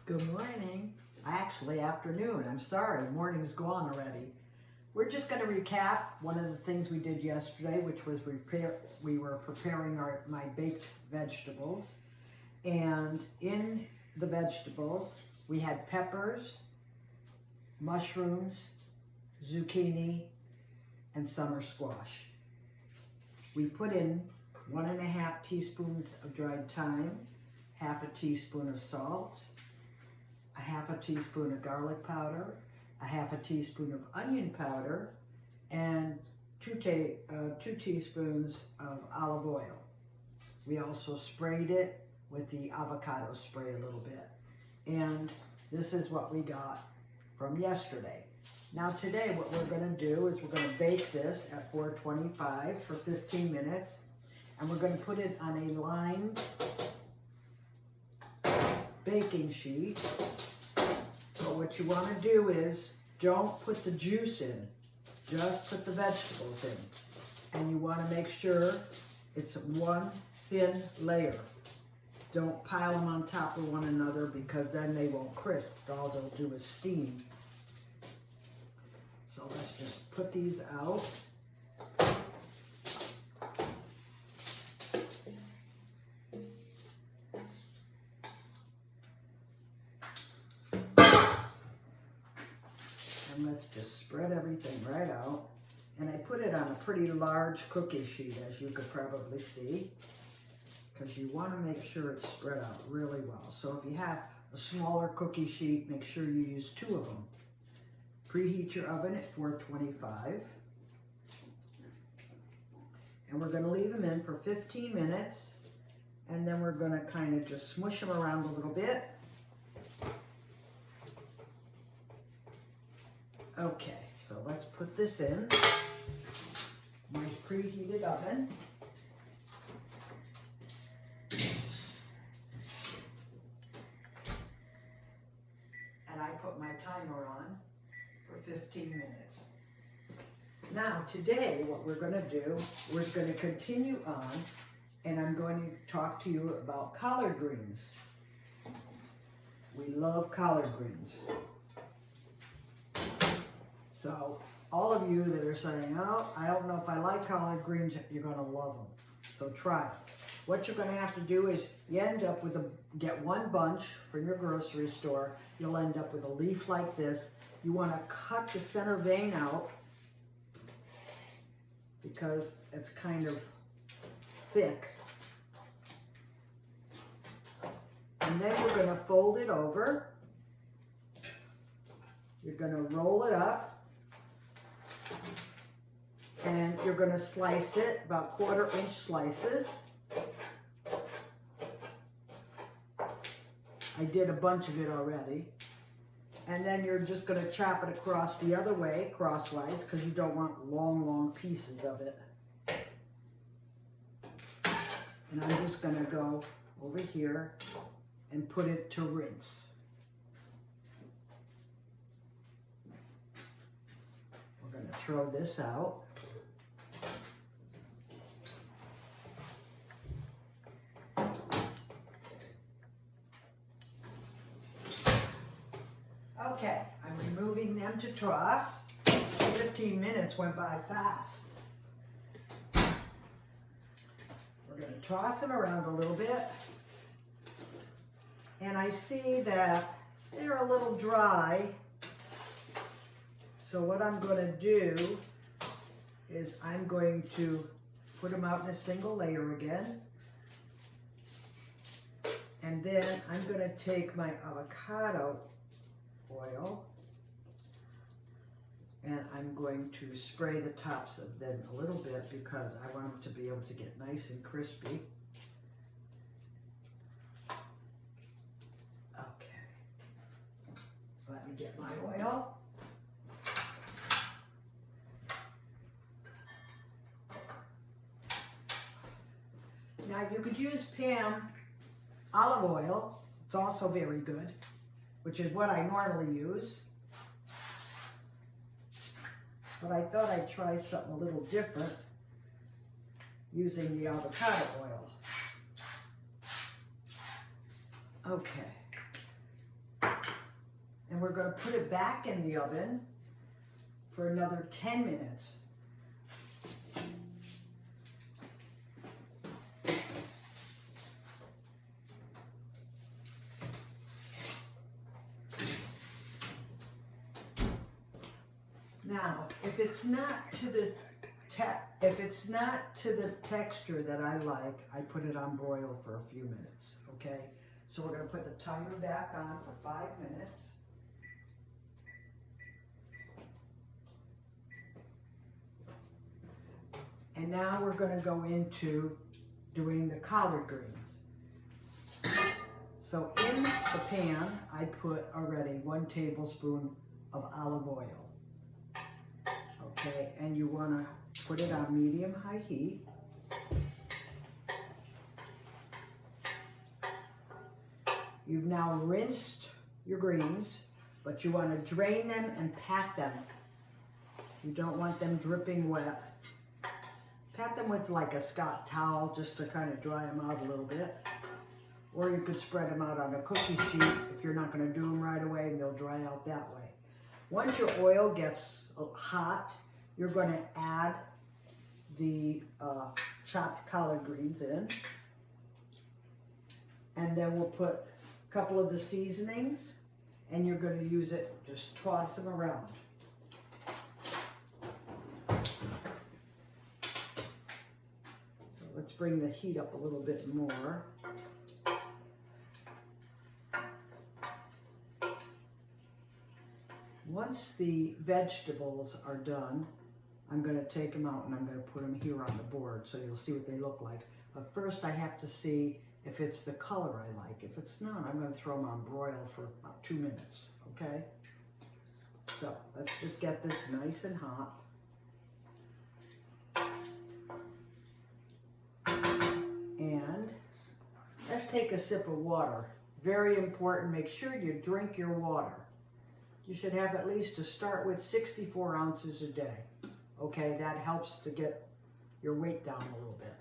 Good morning. Actually, afternoon. I'm sorry, morning's gone already. We're just going to recap one of the things we did yesterday, which was we were preparing my baked vegetables. And in the vegetables, we had peppers, mushrooms, zucchini, and summer squash. We put in 1.5 teaspoons of dried thyme, 1/2 teaspoon of salt, 1/2 teaspoon of garlic powder, 1/2 teaspoon of onion powder, and 2 teaspoons of olive oil. We also sprayed it with the avocado spray a little bit. And this is what we got from yesterday. Now today what we're going to do is we're going to bake this at 425 for 15 minutes. And we're going to put it on a lined baking sheet. So what you want to do is don't put the juice in, just put the vegetables in. And you want to make sure it's one thin layer. Don't pile them on top of one another because then they won't crisp. All they'll do is steam. So let's just put these out. And let's just spread everything right out. And I put it on a pretty large cookie sheet, as you could probably see, because you want to make sure it's spread out really well. So if you have a smaller cookie sheet, make sure you use 2 of them. Preheat your oven at 425. And we're going to leave them in for 15 minutes. And then we're going to kind of just smush them around a little bit. Okay, so let's put this in my preheated oven. And I put my timer on for 15 minutes. Now today what we're going to do, we're going to continue on, and I'm going to talk to you about collard greens. We love collard greens. So all of you that are saying, oh, I don't know if I like collard greens, you're going to love them. So try it. What you're going to have to do is you end up with get one bunch from your grocery store. You'll end up with a leaf like this. You want to cut the center vein out because it's kind of thick. And then you're going to fold it over. You're going to roll it up. And you're going to slice it about 1/4 inch slices. I did a bunch of it already. And then you're just going to chop it across the other way, crosswise, because you don't want long, long pieces of it. And I'm just going to go over here and put it to rinse. We're going to throw this out. Okay, I'm removing them to toss. 15 minutes went by fast. We're going to toss them around a little bit. And I see that they're a little dry. So what I'm going to do is I'm going to put them out in a single layer again. And then I'm going to take my avocado oil and I'm going to spray the tops of them a little bit because I want them to be able to get nice and crispy. Okay, let me get my oil. Now you could use Pam olive oil, it's also very good, which is what I normally use. But I thought I'd try something a little different using the avocado oil. Okay. and we're going to put it back in the oven for another 10 minutes. Now, if it's not to the texture that I like, I put it on broil for a few minutes, okay? So we're going to put the timer back on for 5 minutes. And now we're going to go into doing the collard greens. So in the pan, I put already 1 tablespoon of olive oil. Okay, and you want to put it on medium-high heat. You've now rinsed your greens, but you want to drain them and pat them. You don't want them dripping wet. Pat them with like a Scott towel just to kind of dry them out a little bit. Or you could spread them out on a cookie sheet if you're not going to do them right away, and they'll dry out that way. Once your oil gets hot, you're going to add the chopped collard greens in. And then we'll put a couple of the seasonings, and you're going to use it, just toss them around. So let's bring the heat up a little bit more. Once the vegetables are done, I'm going to take them out and I'm going to put them here on the board so you'll see what they look like. But first I have to see if it's the color I like. If it's not, I'm going to throw them on broil for about 2 minutes, okay? So let's just get this nice and hot. And let's take a sip of water. Very important, make sure you drink your water. You should have at least, to start with, 64 ounces a day. Okay, that helps to get your weight down a little bit.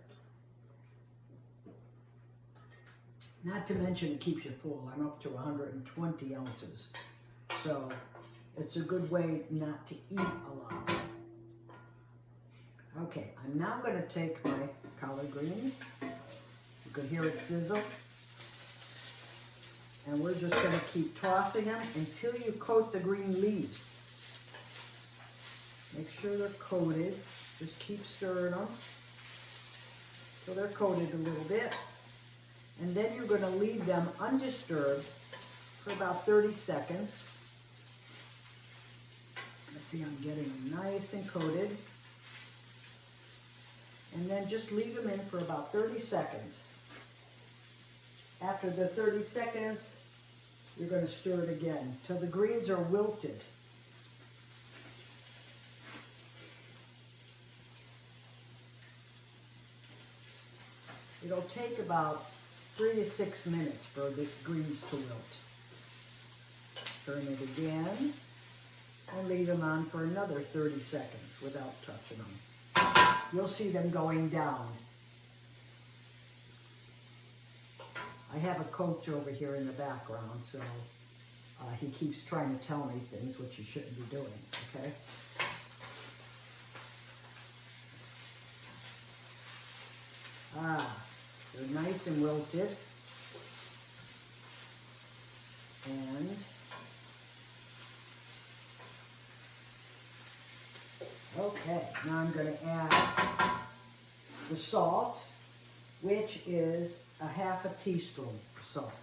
Not to mention it keeps you full. I'm up to 120 ounces. So it's a good way not to eat a lot. Okay, I'm now going to take my collard greens. You can hear it sizzle. And we're just going to keep tossing them until you coat the green leaves. Make sure they're coated. Just keep stirring them so they're coated a little bit. And then you're going to leave them undisturbed for about 30 seconds. Let's see, I'm getting them nice and coated. And then just leave them in for about 30 seconds. After the 30 seconds, you're going to stir it again till the greens are wilted. It'll take about 3 to 6 minutes for the greens to wilt. Turn it again and leave them on for another 30 seconds without touching them. You'll see them going down. I have a coach over here in the background, so he keeps trying to tell me things which he shouldn't be doing, okay? They're nice and wilted. And okay, now I'm going to add the salt, which is a ½ teaspoon of salt.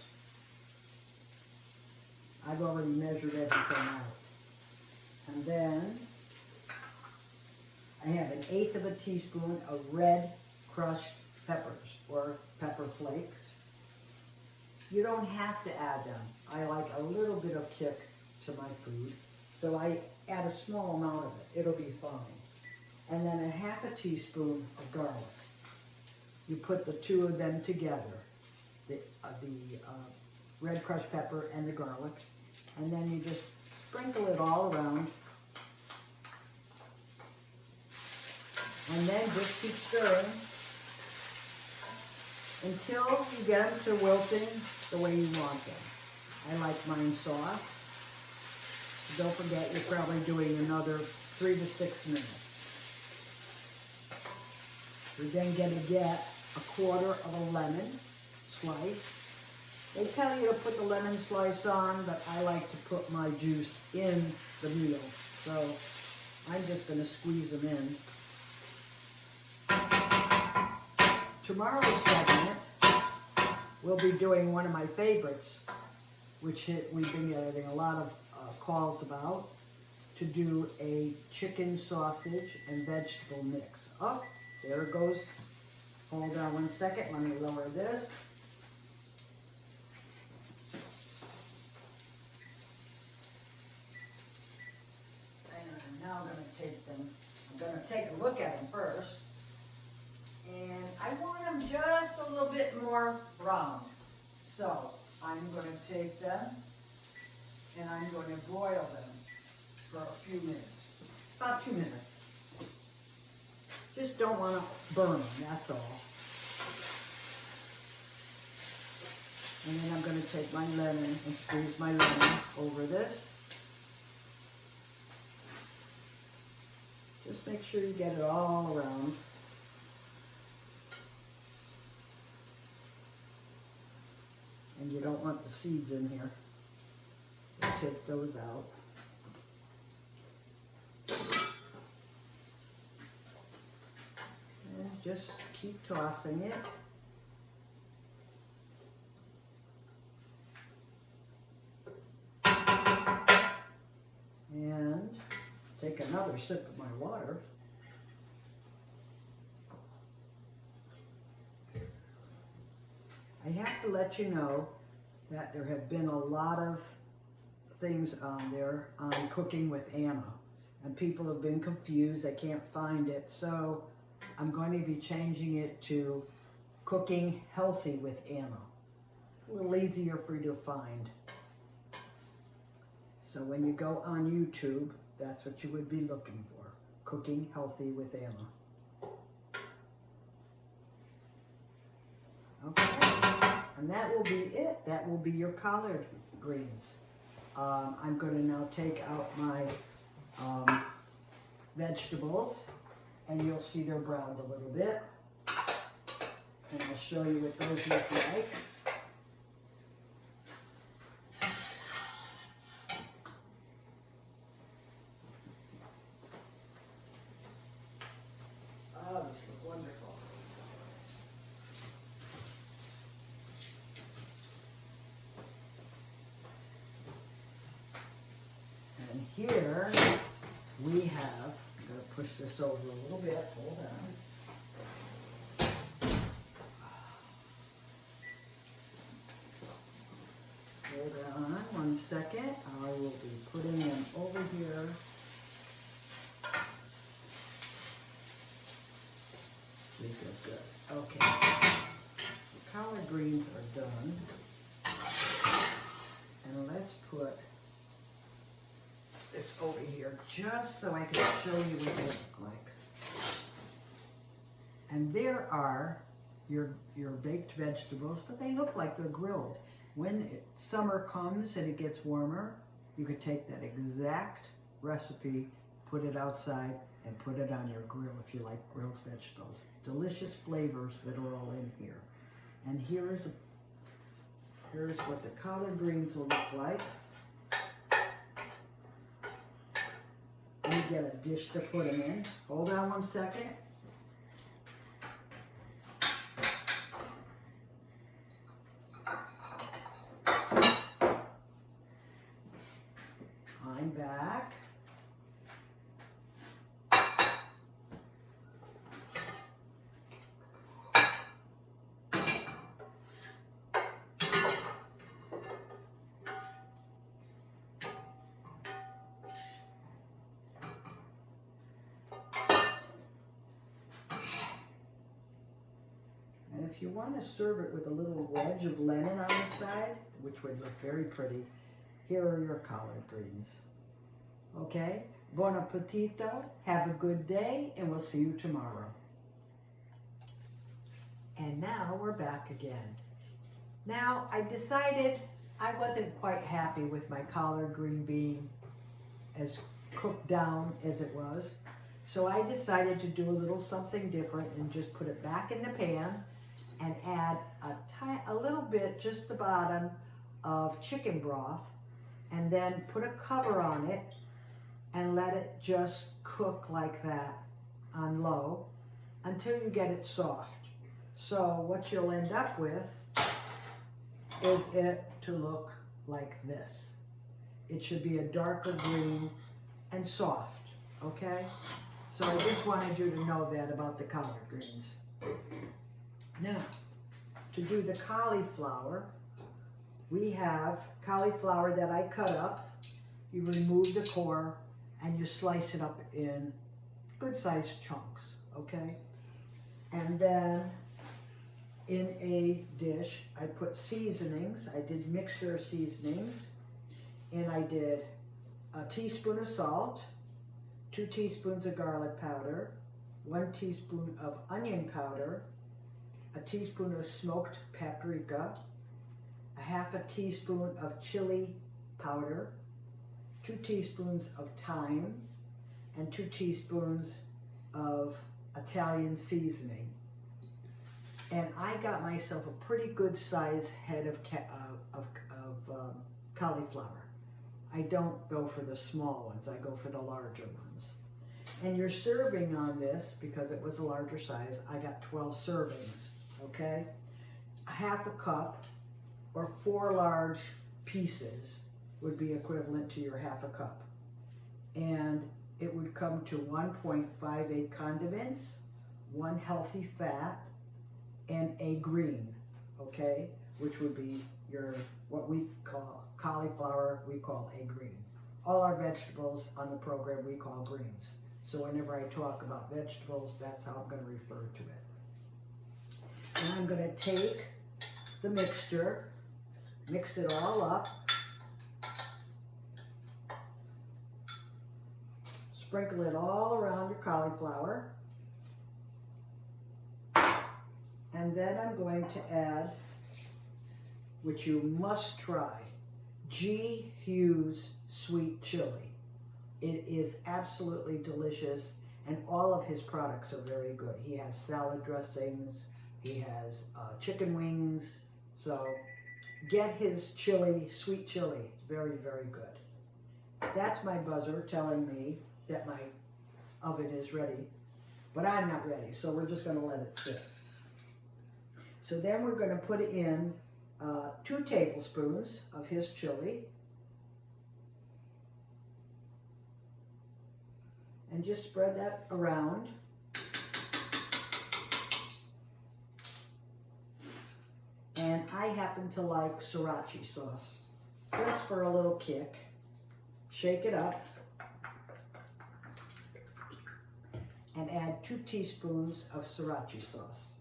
I've already measured everything out. And then I have 1/8 teaspoon of red crushed peppers or pepper flakes. You don't have to add them. I like a little bit of kick to my food, so I add a small amount of it. It'll be fine. And then a ½ teaspoon of garlic. You put the two of them together, the red crushed pepper and the garlic, and then you just sprinkle it all around. And then just keep stirring until you get them to wilting the way you want them. I like mine soft. Don't forget, you're probably doing another 3 to 6 minutes. You're then going to get a quarter of a lemon slice. They tell you to put the lemon slice on, but I like to put my juice in the meal. So I'm just going to squeeze them in. Tomorrow's segment, we'll be doing one of my favorites, which we've been getting a lot of calls about, to do a chicken sausage and vegetable mix. Oh, there it goes. Hold on 1 second, let me lower this. And now I'm going to take them, I'm going to take a look at them first. And I want them just a little bit more brown. So I'm going to take them and I'm going to broil them for a few minutes, about 2 minutes. Just don't want to burn them, that's all. And then I'm going to take my lemon and squeeze my lemon over this. Just make sure you get it all around. And you don't want the seeds in here. So take those out. And just keep tossing it. And take another sip of my water. I have to let you know that there have been a lot of things on there on Cooking with Anna, and people have been confused, they can't find it, so I'm going to be changing it to Cooking Healthy with Anna. A little easier for you to find. So when you go on YouTube, that's what you would be looking for, Cooking Healthy with Anna. Okay, and that will be it. That will be your collard greens. I'm going to now take out my vegetables, and you'll see they're browned a little bit. And I'll show you what those look like. Oh, these look wonderful. And here we have, I'm going to push this over a little bit, hold on. Hold on 1 second, I will be putting them over here. These look good. Okay, the collard greens are done. And let's put this over here just so I can show you what they look like. And there are your baked vegetables, but they look like they're grilled. When summer comes and it gets warmer, you could take that exact recipe, put it outside, and put it on your grill if you like grilled vegetables. Delicious flavors that are all in here. And here's what the collard greens will look like. You get a dish to put them in. Hold on 1 second. I'm back. And if you want to serve it with a little wedge of lemon on the side, which would look very pretty, here are your collard greens. Okay? Buon appetito, have a good day, and we'll see you tomorrow. And now we're back again. Now, I decided I wasn't quite happy with my collard green being as cooked down as it was. So I decided to do a little something different and just put it back in the pan and add a little bit, just the bottom, of chicken broth, and then put a cover on it and let it just cook like that on low until you get it soft. So what you'll end up with is it to look like this. It should be a darker green and soft, okay? So I just wanted you to know that about the collard greens. Now, to do the cauliflower, we have cauliflower that I cut up. You remove the core and you slice it up in good sized chunks, okay? And then in a dish, I put seasonings. I did mixture of seasonings, and I did a teaspoon of salt, 2 teaspoons of garlic powder, 1 teaspoon of onion powder, a teaspoon of smoked paprika, a half a teaspoon of chili powder, 2 teaspoons of thyme, and 2 teaspoons of Italian seasoning. And I got myself a pretty good size head of cauliflower. I don't go for the small ones, I go for the larger ones. And your serving on this, because it was a larger size, I got 12 servings, okay? A half a cup or 4 large pieces would be equivalent to your half a cup. And it would come to 1.58 condiments, 1 healthy fat, and a green, okay? Which would be your, what we call cauliflower, we call a green. All our vegetables on the program we call greens. So whenever I talk about vegetables, that's how I'm going to refer to it. And I'm going to take the mixture, mix it all up, sprinkle it all around your cauliflower, and then I'm going to add, which you must try, G. Hughes sweet chili. It is absolutely delicious, and all of his products are very good. He has salad dressings, he has chicken wings, so get his chili, sweet chili. It's very, very good. That's my buzzer telling me that my oven is ready, but I'm not ready, so we're just going to let it sit. So then we're going to put in 2 tablespoons of his chili, and just spread that around. And I happen to like sriracha sauce, just for a little kick. Shake it up and add 2 teaspoons of sriracha sauce.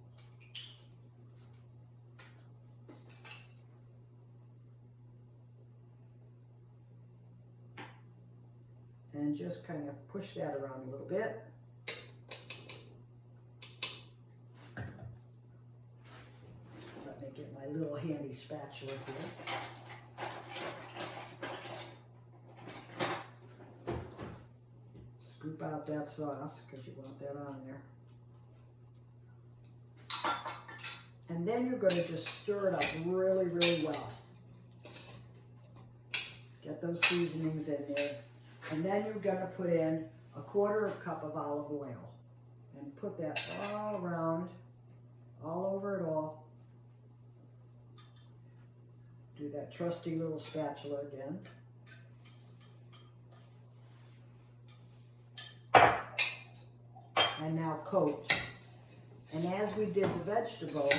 And just kind of push that around a little bit. Let me get my little handy spatula here. Scoop out that sauce because you want that on there. And then you're going to just stir it up really, really well. Get those seasonings in there. And then you're going to put in a 1/4 cup of olive oil and put that all around, all over it all. Do that trusty little spatula again. And now coat. And as we did the vegetables,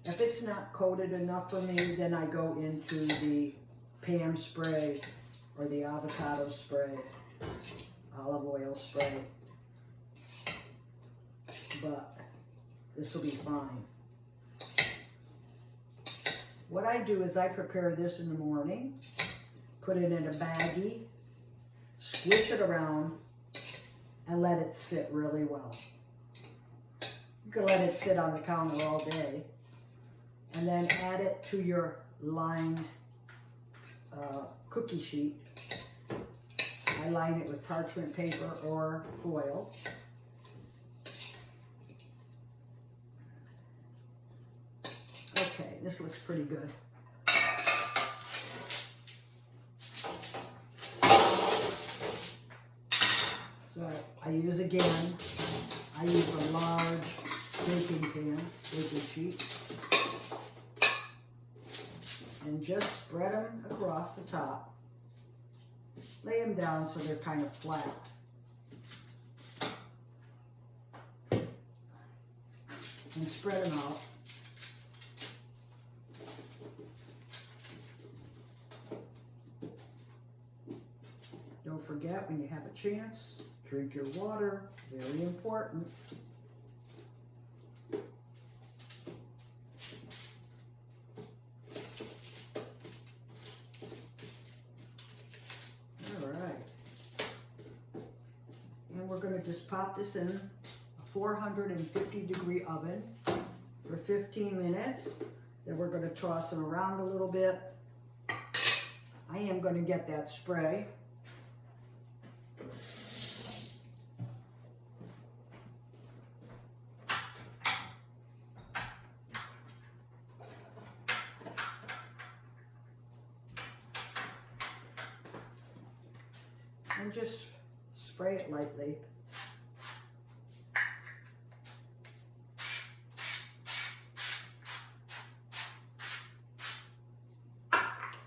if it's not coated enough for me, then I go into the Pam spray or the avocado spray, olive oil spray. But this will be fine. What I do is I prepare this in the morning, put it in a baggie, squish it around, and let it sit really well. You can let it sit on the counter all day, and then add it to your lined cookie sheet, I line it with parchment paper or foil. Okay, this looks pretty good. So I use a large baking pan, baking sheet, and just spread them across the top. Lay them down so they're kind of flat. And spread them out. Don't forget, when you have a chance, drink your water, very important. All right. And we're going to just pop this in a 450-degree oven for 15 minutes. Then we're going to toss them around a little bit. I am going to get that spray. And just spray it lightly.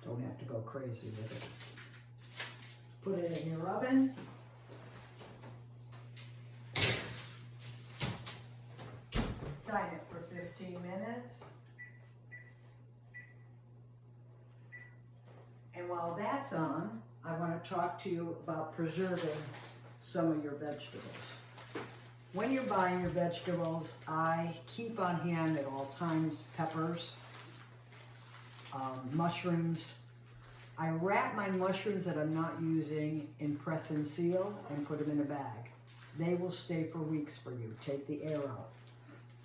Don't have to go crazy with it. Put it in your oven. Time it for 15 minutes. And while that's on, I want to talk to you about preserving some of your vegetables. When you're buying your vegetables, I keep on hand at all times peppers, mushrooms. I wrap my mushrooms that I'm not using in press and seal and put them in a bag. They will stay for weeks for you. Take the air out.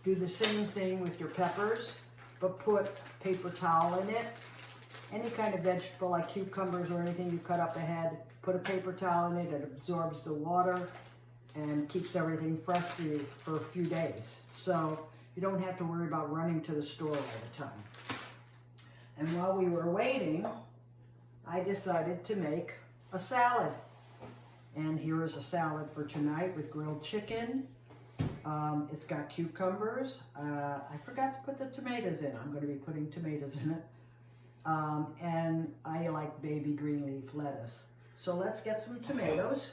Do the same thing with your peppers, but put paper towel in it. Any kind of vegetable like cucumbers or anything you cut up ahead, put a paper towel in it. It absorbs the water and keeps everything fresh for you for a few days. So you don't have to worry about running to the store all the time. And while we were waiting, I decided to make a salad. And here is a salad for tonight with grilled chicken. It's got cucumbers. I forgot to put the tomatoes in. I'm going to be putting tomatoes in it. And I like baby green leaf lettuce. So let's get some tomatoes.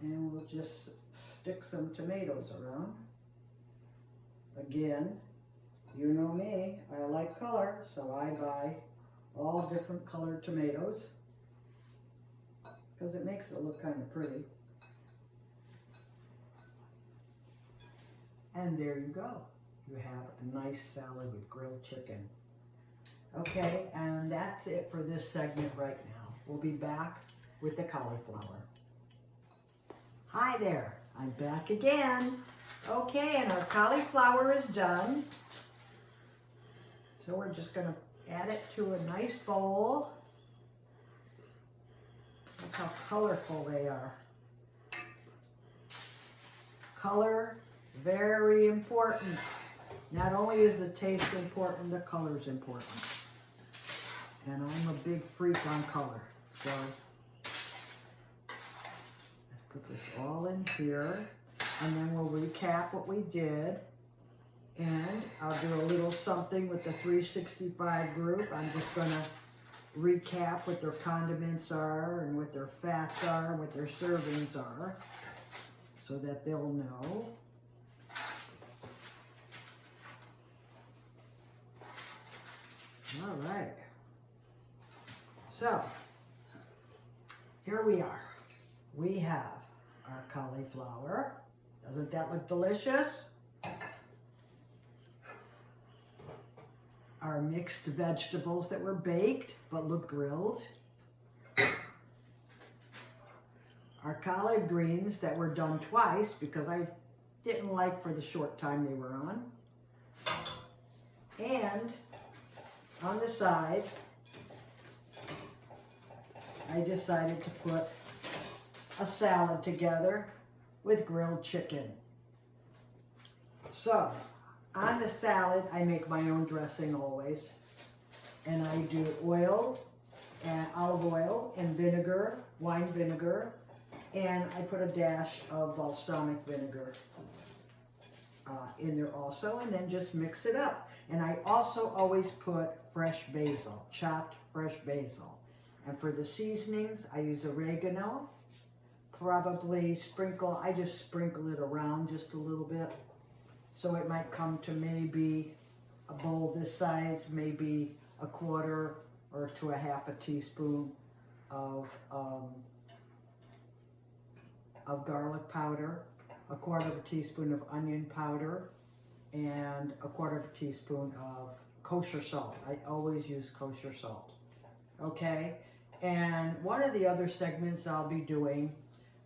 And we'll just stick some tomatoes around. Again, you know me, I like color, so I buy all different colored tomatoes because it makes it look kind of pretty. And there you go. You have a nice salad with grilled chicken. Okay, and that's it for this segment right now. We'll be back with the cauliflower. Hi there, I'm back again. Okay, and our cauliflower is done. So we're just gonna add it to a nice bowl. Look how colorful they are. Color, very important. Not only is the taste important, the color is important. And I'm a big freak on color. So let's put this all in here. And then we'll recap what we did. And I'll do a little something with the 365 group. I'm just gonna recap what their condiments are and what their fats are and what their servings are so that they'll know. All right. So, here we are. We have our cauliflower. Doesn't that look delicious? Our mixed vegetables that were baked but look grilled. Our collard greens that were done twice because I didn't like for the short time they were on. And on the side, I decided to put a salad together with grilled chicken. So, on the salad, I make my own dressing always. And I do oil, and olive oil, and vinegar, wine vinegar, and I put a dash of balsamic vinegar in there also, and then just mix it up. And I also always put fresh basil, chopped fresh basil. And for the seasonings, I use oregano, probably I just sprinkle it around just a little bit. So it might come to maybe a bowl this size, maybe a quarter or to a half a teaspoon of garlic powder, a quarter of a teaspoon of onion powder, and a quarter of a teaspoon of kosher salt. I always use kosher salt. Okay, and one of the other segments I'll be doing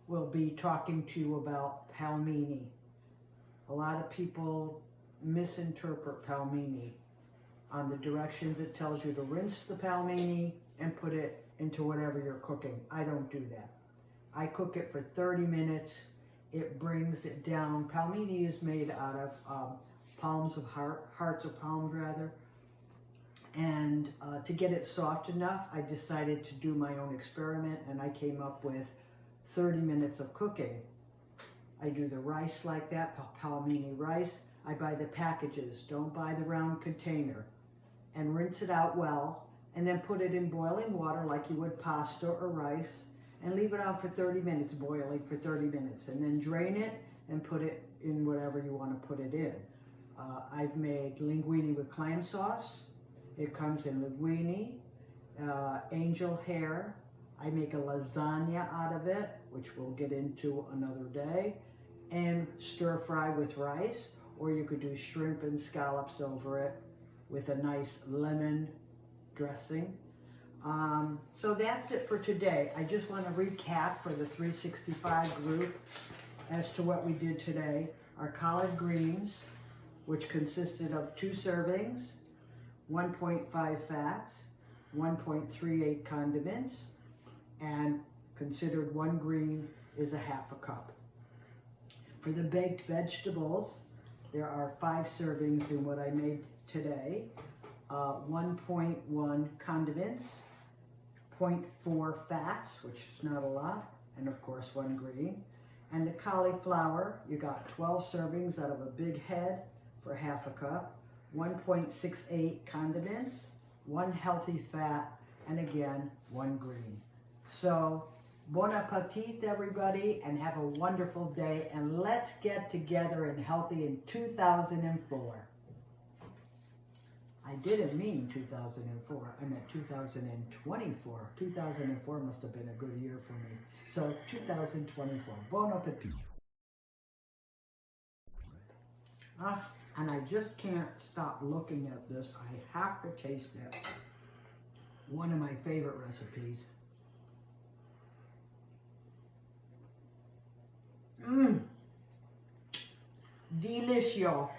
will be talking to you about palmini. A lot of people misinterpret palmini. On the directions, it tells you to rinse the palmini and put it into whatever you're cooking. I don't do that. I cook it for 30 minutes. It brings it down. Palmini is made out of hearts of palms rather. And to get it soft enough, I decided to do my own experiment, and I came up with 30 minutes of cooking. I do the rice like that, palmini rice. I buy the packages, don't buy the round container, and rinse it out well, and then put it in boiling water like you would pasta or rice, and leave it on for 30 minutes, boiling for 30 minutes, and then drain it and put it in whatever you want to put it in. I've made linguine with clam sauce. It comes in linguine, angel hair. I make a lasagna out of it, which we'll get into another day, and stir fry with rice, or you could do shrimp and scallops over it with a nice lemon dressing. So that's it for today. I just want to recap for the 365 group as to what we did today. Our collard greens, which consisted of 2 servings, 1.5 fats, 1.38 condiments, and considered 1 green is a half a cup. For the baked vegetables, there are 5 servings in what I made today. 1.1 condiments, 0.4 fats, which is not a lot, and of course 1 green. And the cauliflower, you got 12 servings out of a big head for half a cup, 1.68 condiments, 1 healthy fat, and again, 1 green. So, bon appetit, everybody, and have a wonderful day, and let's get together and healthy in 2004. I didn't mean 2004, I meant 2024. 2004 must have been a good year for me. So, 2024, bon appetit. And I just can't stop looking at this. I have to taste it. One of my favorite recipes. Delicioso.